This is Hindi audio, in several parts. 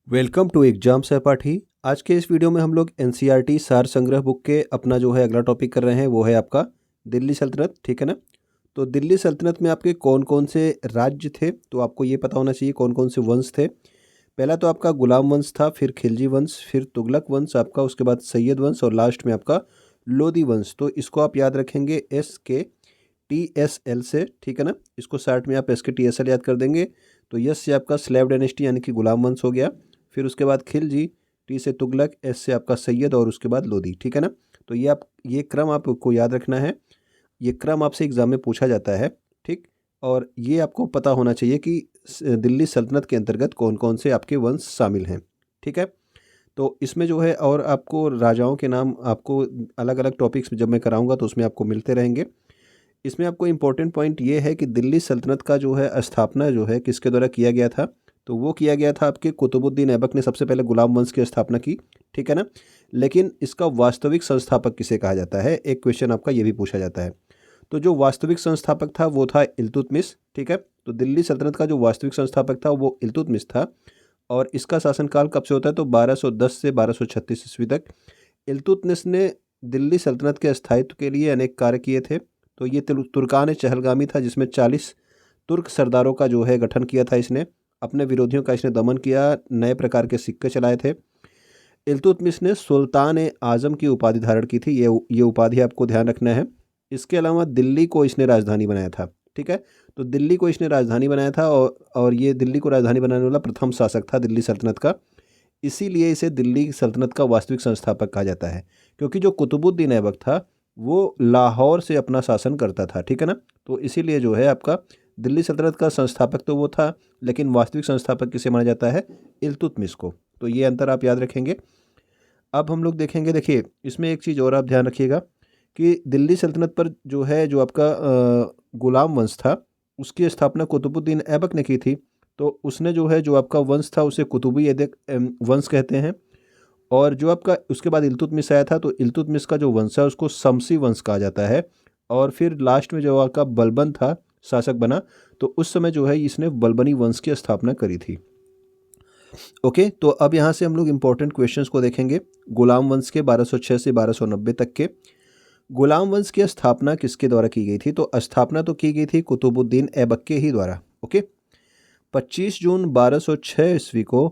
वेलकम टू एग्जाम सहपाठी। आज के इस वीडियो में हम लोग एनसीईआरटी सार संग्रह बुक के अपना जो है अगला टॉपिक कर रहे हैं, वो है आपका दिल्ली सल्तनत। ठीक है ना। तो दिल्ली सल्तनत में आपके कौन कौन से राज्य थे, तो आपको ये पता होना चाहिए कौन कौन से वंश थे। पहला तो आपका गुलाम वंश था, फिर खिलजी वंश, फिर तुगलक वंश आपका, उसके बाद सैयद वंश और लास्ट में आपका लोदी वंश। तो इसको आप याद रखेंगे SKTSL से। ठीक है ना। इसको शार्ट में आप SKTSL याद कर देंगे। तो यस से आपका स्लेव डायनेस्टी यानी कि गुलाम वंश हो गया। फिर उसके बाद खिलजी, टी से तुगलक, एस से आपका सैयद और उसके बाद लोदी। ठीक है ना। तो ये क्रम आपको याद रखना है। ये क्रम आपसे एग्जाम में पूछा जाता है। ठीक। और ये आपको पता होना चाहिए कि दिल्ली सल्तनत के अंतर्गत कौन कौन से आपके वंश शामिल हैं। ठीक है। तो इसमें जो है और आपको राजाओं के नाम आपको अलग अलग टॉपिक्स जब मैं कराऊंगा तो उसमें आपको मिलते रहेंगे। इसमें आपको इम्पोर्टेंट पॉइंट ये है कि दिल्ली सल्तनत का जो है स्थापना जो है किसके द्वारा किया गया था, तो वो किया गया था आपके कुतुबुद्दीन ऐबक ने सबसे पहले गुलाम वंश की स्थापना की। ठीक है ना। लेकिन इसका वास्तविक संस्थापक किसे कहा जाता है, एक क्वेश्चन आपका ये भी पूछा जाता है। तो जो वास्तविक संस्थापक था वो था इल्तुतमिश। ठीक है। तो दिल्ली सल्तनत का जो वास्तविक संस्थापक था वो इल्तुतमिश था। और इसका शासनकाल कब से होता है, तो 1210 से 1236 ईस्वी तक। इल्तुतमिश ने दिल्ली सल्तनत के स्थायित्व के लिए अनेक कार्य किए थे। तो ये तुर्कान चहलगामी था, जिसमें 40 तुर्क सरदारों का जो है गठन किया था इसने। अपने विरोधियों का इसने दमन किया, नए प्रकार के सिक्के चलाए थे। इल्तुतमिश ने सुल्तान ए आजम की उपाधि धारण की थी, ये उपाधि आपको ध्यान रखना है। इसके अलावा दिल्ली को इसने राजधानी बनाया था। ठीक है। तो दिल्ली को इसने राजधानी बनाया था और ये दिल्ली को राजधानी बनाने वाला प्रथम शासक था दिल्ली सल्तनत का। इसीलिए इसे दिल्ली सल्तनत का वास्तविक संस्थापक कहा जाता है, क्योंकि जो कुतुबुद्दीन ऐबक था वो लाहौर से अपना शासन करता था। ठीक है ना। तो इसीलिए जो है आपका दिल्ली सल्तनत का संस्थापक तो वो था, लेकिन वास्तविक संस्थापक किसे माना जाता है, इल्तुतमिश को। तो ये अंतर आप याद रखेंगे। अब हम लोग देखेंगे, देखिए इसमें एक चीज़ और आप ध्यान रखिएगा कि दिल्ली सल्तनत पर जो है जो आपका गुलाम वंश था उसकी स्थापना कुतुबुद्दीन ऐबक ने की थी। तो उसने जो है जो आपका वंश था उसे कुतुबी ऐबक वंश कहते हैं। और जो आपका उसके बाद इल्तुतमिश आया था, तो इल्तुतमिश का जो वंश है उसको शमसी वंश कहा जाता है। और फिर लास्ट में जो आपका बलबन था शासक बना, तो उस समय जो है इसने बलबनी वंश की स्थापना करी थी। ओके। तो अब यहाँ से हम लोग इंपॉर्टेंट क्वेश्चंस को देखेंगे। गुलाम वंश के 1206 से 1290 तक के गुलाम वंश की स्थापना किसके द्वारा की गई थी, तो स्थापना तो की गई थी कुतुबुद्दीन ऐबक के ही द्वारा। ओके। 25 जून 1206 ईस्वी को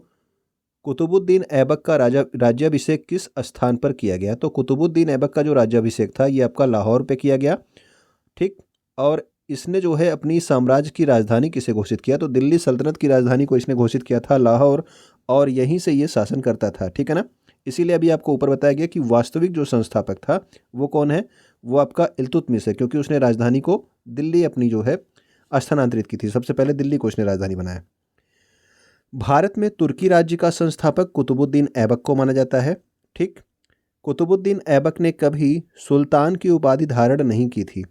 कुतुबुद्दीन ऐबक का राज्याभिषेक किस स्थान पर किया गया, तो कुतुबुद्दीन ऐबक का जो राज्याभिषेक था ये आपका लाहौर पे किया गया। ठीक। और इसने जो है अपनी साम्राज्य की राजधानी किसे घोषित किया, तो दिल्ली सल्तनत की राजधानी को इसने घोषित किया था लाहौर, और यहीं से ये शासन करता था। ठीक है ना। इसीलिए अभी आपको ऊपर बताया गया कि वास्तविक जो संस्थापक था वो कौन है, वो आपका इल्तुतमिश है, क्योंकि उसने राजधानी को दिल्ली अपनी जो है स्थानांतरित की थी। सबसे पहले दिल्ली को उसने राजधानी बनाया। भारत में तुर्की राज्य का संस्थापक कुतुबुद्दीन ऐबक को माना जाता है। ठीक। कुतुबुद्दीन ऐबक ने कभी सुल्तान की उपाधि धारण नहीं की थी।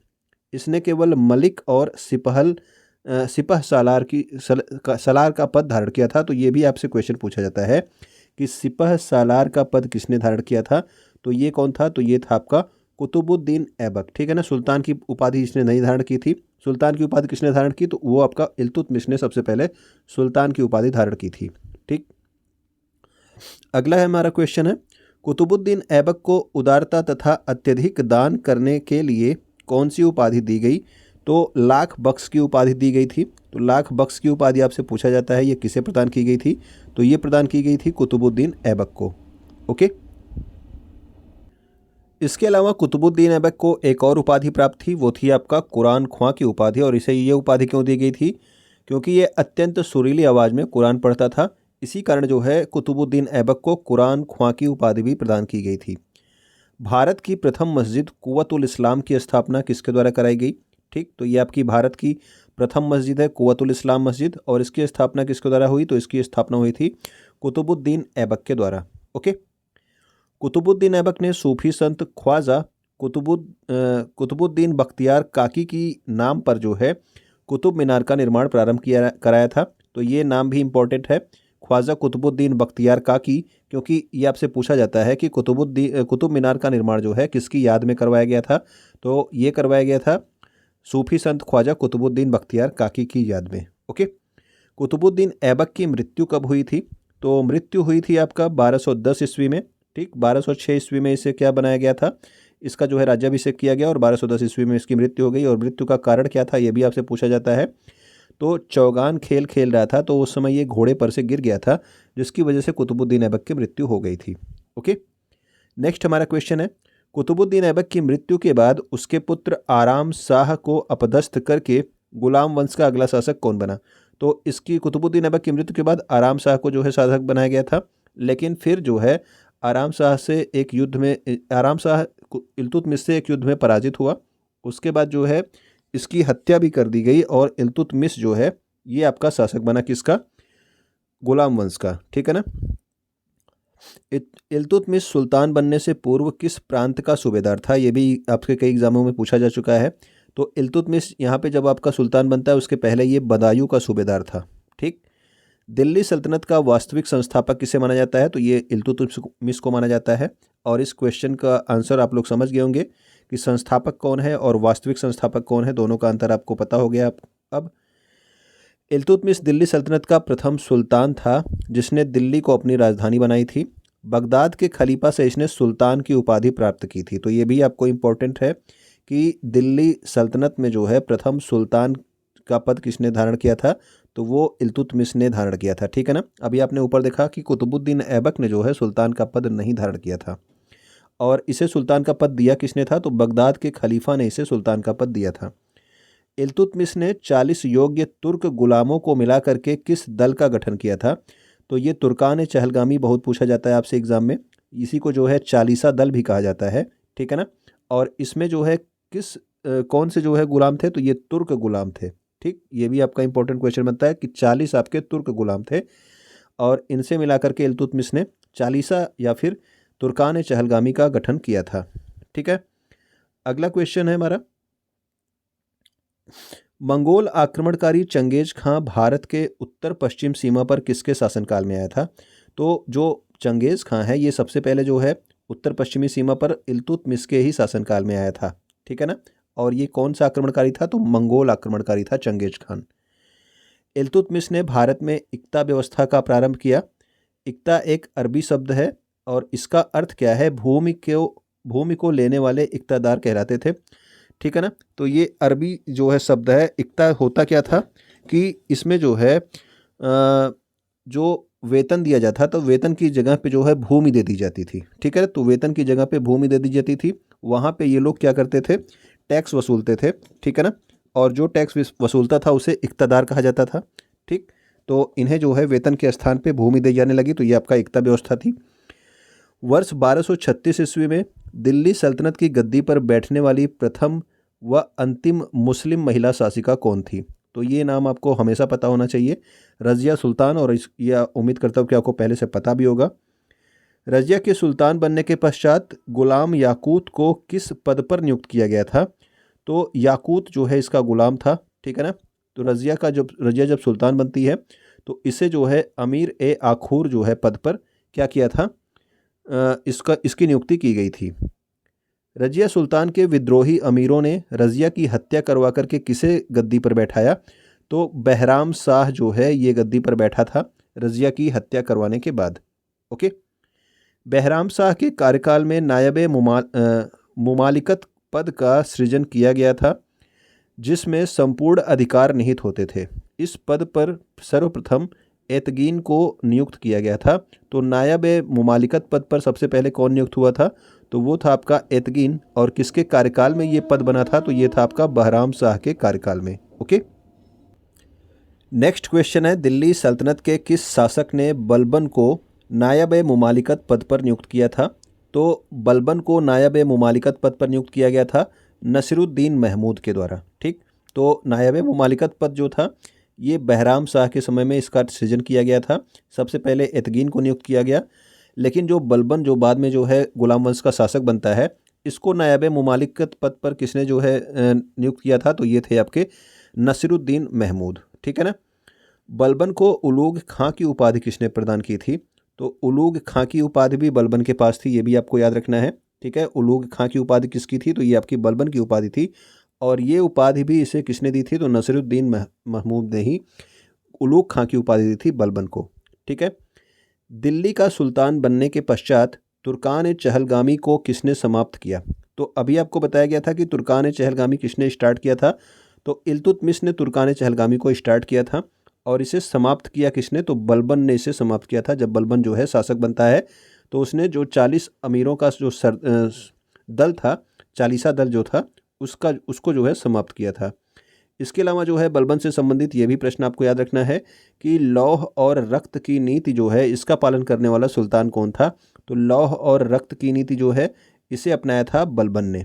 इसने केवल मलिक और सिपह सालार का पद धारण किया था। तो ये भी आपसे क्वेश्चन पूछा जाता है कि सिपह सालार का पद किसने धारण किया था, तो ये कौन था, तो ये था आपका कुतुबुद्दीन ऐबक। ठीक है ना। सुल्तान की उपाधि इसने नहीं धारण की थी। सुल्तान की उपाधि किसने धारण की, तो वो आपका इल्तुतमिश ने सबसे पहले सुल्तान की उपाधि धारण की थी। ठीक। अगला है हमारा क्वेश्चन है, कुतुबुद्दीन ऐबक को उदारता तथा अत्यधिक दान करने के लिए कौन सी उपाधि दी गई, तो लाख बख्श की उपाधि दी गई थी। तो लाख बख्श की उपाधि आपसे पूछा जाता है ये किसे प्रदान की गई थी, तो ये प्रदान की गई थी कुतुबुद्दीन ऐबक को। ओके। इसके अलावा कुतुबुद्दीन ऐबक को एक और उपाधि प्राप्त थी, वो थी आपका कुरान ख्वां की उपाधि। और इसे ये उपाधि क्यों दी गई थी, क्योंकि ये अत्यंत सुरीली आवाज़ में कुरान पढ़ता था। इसी कारण जो है कुतुबुद्दीन ऐबक को कुरान ख्वां की उपाधि भी प्रदान की गई थी। भारत की प्रथम मस्जिद कुव्वतुल इस्लाम की स्थापना किसके द्वारा कराई गई। ठीक। तो ये आपकी भारत की प्रथम मस्जिद है कुव्वतुल इस्लाम मस्जिद, और इसकी स्थापना किसके द्वारा हुई, तो इसकी स्थापना हुई थी कुतुबुद्दीन ऐबक के द्वारा। ओके। कुतुबुद्दीन ऐबक ने सूफी संत ख्वाजा कुतुबुद्दीन बख्तियार काकी की नाम पर जो है कुतुब मीनार का निर्माण प्रारंभ कराया था। तो ये नाम भी इम्पोर्टेंट है, ख्वाजा कुतुबुद्दीन बख्तियार काकी, क्योंकि ये आपसे पूछा जाता है कि कुतुब मीनार का निर्माण जो है किसकी याद में करवाया गया था, तो ये करवाया गया था सूफी संत ख्वाजा कुतुबुद्दीन बख्तियार काकी की याद में। ओके। कुतुबुद्दीन ऐबक की मृत्यु कब हुई थी, तो मृत्यु हुई थी आपका 1210 ईस्वी में, ठीक। 1206 ईस्वी में इसे क्या बनाया गया था, इसका जो है राज्याभिषेक किया गया और 1210 ईस्वी में इसकी मृत्यु हो गई। और मृत्यु का कारण क्या था ये भी आपसे पूछा जाता है। तो चौगान खेल खेल रहा था तो उस समय ये घोड़े पर से गिर गया था, जिसकी वजह से कुतुबुद्दीन ऐबक की मृत्यु हो गई थी। ओके, नेक्स्ट हमारा क्वेश्चन है, कुतुबुद्दीन ऐबक की मृत्यु के बाद उसके पुत्र आराम शाह को अपदस्थ करके गुलाम वंश का अगला शासक कौन बना। तो इसकी कुतुबुद्दीन ऐबक की मृत्यु के बाद आराम शाह को जो है शासक बनाया गया था, लेकिन फिर जो है आराम शाह से एक युद्ध में आराम शाह इल्तुतमिश से एक युद्ध में पराजित हुआ। उसके बाद जो है इसकी हत्या भी कर दी गई और इल्तुतमिश जो है ये आपका शासक बना, किसका, गुलाम वंश का, ठीक है ना। इल्तुतमिश सुल्तान बनने से पूर्व किस प्रांत का सूबेदार था, ये भी आपके कई एग्जामों में पूछा जा चुका है। तो इल्तुतमिश यहाँ पे जब आपका सुल्तान बनता है उसके पहले ये बदायूं का सूबेदार था, ठीक। दिल्ली सल्तनत का वास्तविक संस्थापक किसे माना जाता है, तो ये इल्तुतमिश को माना जाता है। और इस क्वेश्चन का आंसर आप लोग समझ गए होंगे कि संस्थापक कौन है और वास्तविक संस्थापक कौन है, दोनों का अंतर आपको पता हो गया। अब इल्तुतमिश दिल्ली सल्तनत का प्रथम सुल्तान था जिसने दिल्ली को अपनी राजधानी बनाई थी। बगदाद के खलीफा से इसने सुल्तान की उपाधि प्राप्त की थी। तो ये भी आपको इम्पोर्टेंट है कि दिल्ली सल्तनत में जो है प्रथम सुल्तान का पद किसने धारण किया था, तो वो इल्तुतमिश ने धारण किया था, ठीक है ना। अभी आपने ऊपर देखा कि कुतुबुद्दीन ऐबक ने जो है सुल्तान का पद नहीं धारण किया था, और इसे सुल्तान का पद दिया किसने था, तो बगदाद के खलीफा ने इसे सुल्तान का पद दिया था। इल्तुतमिश ने 40 योग्य तुर्क गुलामों को मिला करके किस दल का गठन किया था, तो ये तुर्कान चहलगामी बहुत पूछा जाता है आपसे एग्जाम में। इसी को जो है चालीसा दल भी कहा जाता है, ठीक है ना। और इसमें जो है कौन से जो है गुलाम थे, तो ये तुर्क गुलाम थे, ठीक। ये भी आपका इंपॉर्टेंट क्वेश्चन बनता है कि 40 आपके तुर्क गुलाम थे और इनसे मिलाकर के इल्तुतमिश ने चालीसा या फिर तुर्कान चहलगामी का गठन किया था, ठीक है। अगला क्वेश्चन है हमारा, मंगोल आक्रमणकारी चंगेज खां भारत के उत्तर पश्चिम सीमा पर किसके शासनकाल में आया था। तो जो चंगेज खां है ये सबसे पहले जो है उत्तर पश्चिमी सीमा पर इल्तुतमिश के ही शासनकाल में आया था, ठीक है ना। और ये कौन सा आक्रमणकारी था, तो मंगोल आक्रमणकारी था चंगेज खान। इल्तुतमिश ने भारत में इक्ता व्यवस्था का प्रारंभ किया। इक्ता एक अरबी शब्द है और इसका अर्थ क्या है, भूमि को लेने वाले इक्तादार कहलाते थे, ठीक है ना। तो ये अरबी जो है शब्द है। इक्ता होता क्या था कि इसमें जो है जो वेतन दिया जाता तो वेतन की जगह पे जो है भूमि दे दी जाती थी, ठीक है। तो वेतन की जगह पे भूमि दे दी जाती थी। वहाँ पे ये लोग क्या करते थे, टैक्स वसूलते थे, ठीक है ना। और जो टैक्स वसूलता था उसे इक्तादार कहा जाता था, ठीक। तो इन्हें जो है वेतन के स्थान पे भूमि दी जाने लगी, तो ये आपका इक्ता व्यवस्था थी। वर्ष 1236 ईस्वी में दिल्ली सल्तनत की गद्दी पर बैठने वाली प्रथम व अंतिम मुस्लिम महिला शासिका कौन थी, तो ये नाम आपको हमेशा पता होना चाहिए, रज़िया सुल्तान। और यह उम्मीद करता हूँ कि आपको पहले से पता भी होगा। रज़िया के सुल्तान बनने के पश्चात गुलाम याकूत को किस पद पर नियुक्त किया गया था, तो याकूत जो है इसका गुलाम था, ठीक है ना। तो रज़िया जब सुल्तान बनती है तो इसे जो है अमीर ए आखूर जो है पद पर क्या किया था, इसकी नियुक्ति की गई थी। रज़िया सुल्तान के विद्रोही अमीरों ने रज़िया की हत्या करवा करके किसे गद्दी पर बैठाया, तो बहराम शाह जो है ये गद्दी पर बैठा था रज़िया की हत्या करवाने के बाद। ओके, बहराम शाह के कार्यकाल में नायब मुमालिकत पद का सृजन किया गया था जिसमें संपूर्ण अधिकार निहित होते थे। इस पद पर सर्वप्रथम एतगीन को नियुक्त किया गया था। तो नायब मुमालिकत पद पर सबसे पहले कौन नियुक्त हुआ था, तो वो था आपका एतगीन। और किसके कार्यकाल में ये पद बना था, तो ये था आपका बहराम शाह के कार्यकाल में। ओके, नेक्स्ट क्वेश्चन है, दिल्ली सल्तनत के किस शासक ने बलबन को नायब मुमालिकत पद पर नियुक्त किया था, तो बलबन को नायब मुमालिकत पद पर नियुक्त किया गया था नसीरुद्दीन महमूद के द्वारा, ठीक। तो नायब मुमालिकत पद जो था ये बहराम शाह के समय में इसका सृजन किया गया था। सबसे पहले एतगीन को नियुक्त किया गया, लेकिन जो बलबन जो बाद में जो है गुलाम वंश का शासक बनता है, इसको नायब मुमालिकत पद पर किसने जो है नियुक्त किया था, तो ये थे आपके नसीरुद्दीन महमूद, ठीक है ना। बलबन को उलूग खां की उपाधि किसने प्रदान की थी, तो उलूग खां की उपाधि भी बलबन के पास थी, ये भी आपको याद रखना है, ठीक है। उलूग खां की उपाधि किसकी थी, तो ये आपकी बलबन की उपाधि थी। और ये उपाधि भी इसे किसने दी थी, तो नसीरुद्दीन महमूद ने ही उलूग खां की उपाधि दी थी बलबन को, ठीक है। दिल्ली का सुल्तान बनने के पश्चात तुर्कान चहलगामी को किसने समाप्त किया? तो अभी आपको बताया गया था कि तुर्कान चहलगामी किसने स्टार्ट किया था। तो इल्तुतमिश ने तुर्कान चहलगामी को स्टार्ट किया था और इसे समाप्त किया किसने? तो बलबन ने इसे समाप्त किया था। जब बलबन जो है शासक बनता है तो उसने जो 40 अमीरों का जो दल था, चालीसा दल जो था, उसको जो है समाप्त किया था। इसके अलावा जो है बलबन से संबंधित ये भी प्रश्न आपको याद रखना है कि लौह और रक्त की नीति जो है इसका पालन करने वाला सुल्तान कौन था? तो लौह और रक्त की नीति जो है इसे अपनाया था बलबन ने।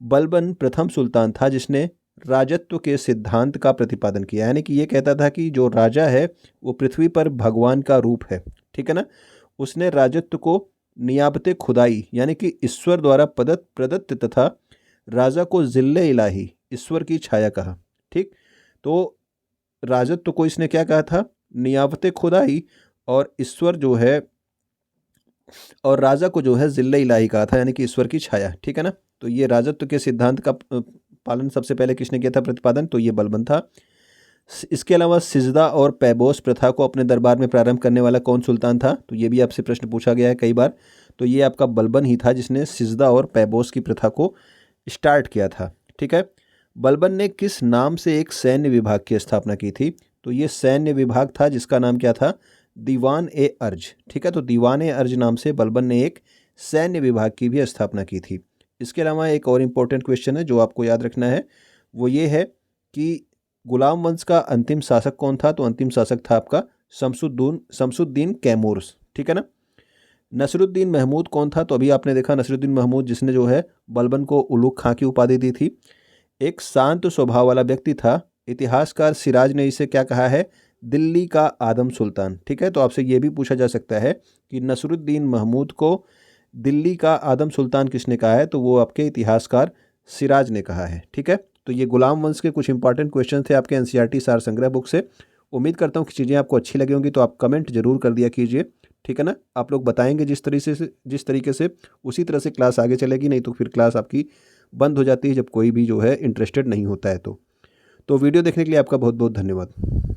बलबन प्रथम सुल्तान था जिसने राजत्व के सिद्धांत का प्रतिपादन किया, यानी कि ये कहता था कि जो राजा है वो पृथ्वी पर भगवान का रूप है, ठीक है ना। उसने राजत्व को नियाबते खुदाई यानी कि ईश्वर द्वारा प्रदत्त तथा राजा को जिल्ले इलाही ईश्वर की छाया कहा, ठीक। तो राजत्व को इसने क्या कहा था? नियाबते खुदाई, और ईश्वर जो है और राजा को जो है जिल्ले इलाही कहा था, यानी कि ईश्वर की छाया, ठीक है ना। तो ये राजत्व के सिद्धांत का पालन सबसे पहले किसने किया था प्रतिपादन? तो ये बलबन था। इसके अलावा सिजदा और पैबोस प्रथा को अपने दरबार में प्रारंभ करने वाला कौन सुल्तान था? तो ये भी आपसे प्रश्न पूछा गया है कई बार। तो ये आपका बलबन ही था जिसने सिजदा और पैबोस की प्रथा को स्टार्ट किया था, ठीक है। बलबन ने किस नाम से एक सैन्य विभाग की स्थापना की थी? तो ये सैन्य विभाग था जिसका नाम क्या था? दीवान ए अर्ज, ठीक है। तो दीवान ए अर्ज नाम से बलबन ने एक सैन्य विभाग की भी स्थापना की थी। इसके अलावा एक और इम्पोर्टेंट क्वेश्चन है जो आपको याद रखना है, वो ये है कि गुलाम वंश का अंतिम शासक कौन था? तो अंतिम शासक था आपका शमसुद्दीन कैमूर्स, ठीक है ना। नसरुद्दीन महमूद कौन था? तो अभी आपने देखा नसरुद्दीन महमूद जिसने जो है बलबन को उलूग खां की उपाधि दी थी। एक शांत स्वभाव वाला व्यक्ति था। इतिहासकार सिराज ने इसे क्या कहा है? दिल्ली का आदम सुल्तान, ठीक है। तो आपसे ये भी पूछा जा सकता है कि नसरुद्दीन महमूद को दिल्ली का आदम सुल्तान किसने कहा है? तो वो आपके इतिहासकार सिराज ने कहा है, ठीक है। तो ये गुलाम वंश के कुछ इंपॉर्टेंट क्वेश्चन थे आपके एनसीईआरटी सार संग्रह बुक से। उम्मीद करता हूँ कि चीज़ें आपको अच्छी लगी होंगी, तो आप कमेंट जरूर कर दिया कीजिए, ठीक है ना। आप लोग बताएंगे जिस तरीके से उसी तरह से क्लास आगे चलेगी, नहीं तो फिर क्लास आपकी बंद हो जाती है जब कोई भी जो है इंटरेस्टेड नहीं होता है। तो वीडियो देखने के लिए आपका बहुत बहुत धन्यवाद।